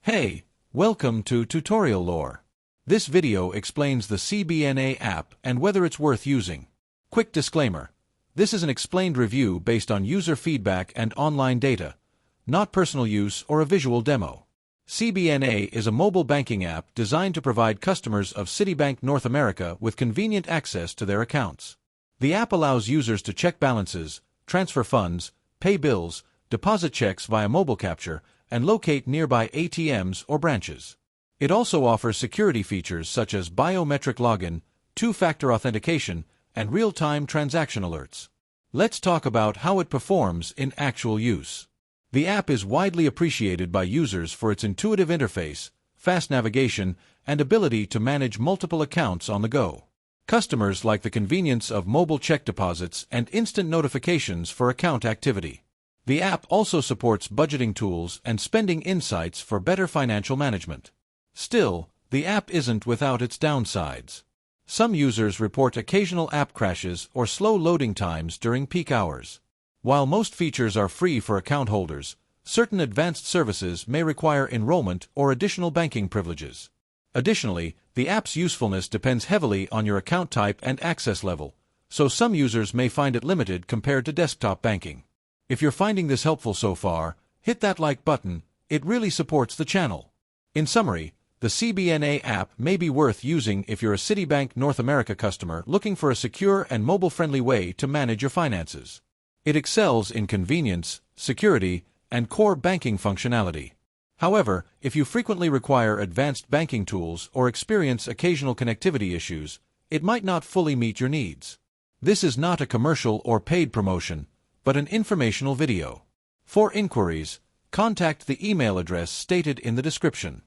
Hey, welcome to Tutorial Lore. This video explains the Cbna app and whether it's worth using. Quick disclaimer. This is an explained review based on user feedback and online data, not personal use or a visual demo. Cbna is a mobile banking app designed to provide customers of Citibank North America with convenient access to their accounts. The app allows users to check balances, transfer funds, pay bills, deposit checks via mobile capture, and locate nearby ATMs or branches. It also offers security features such as biometric login, two-factor authentication, and real-time transaction alerts. Let's talk about how it performs in actual use. The app is widely appreciated by users for its intuitive interface, fast navigation, and ability to manage multiple accounts on the go. Customers like the convenience of mobile check deposits and instant notifications for account activity. The app also supports budgeting tools and spending insights for better financial management. Still, the app isn't without its downsides. Some users report occasional app crashes or slow loading times during peak hours. While most features are free for account holders, certain advanced services may require enrollment or additional banking privileges. Additionally, the app's usefulness depends heavily on your account type and access level, so some users may find it limited compared to desktop banking. If you're finding this helpful so far, hit that like button. It really supports the channel. In summary, the Cbna app may be worth using if you're a Citibank North America customer looking for a secure and mobile-friendly way to manage your finances. It excels in convenience, security, and core banking functionality. However, if you frequently require advanced banking tools or experience occasional connectivity issues, it might not fully meet your needs. This is not a commercial or paid promotion, but an informational video. For inquiries, contact the email address stated in the description.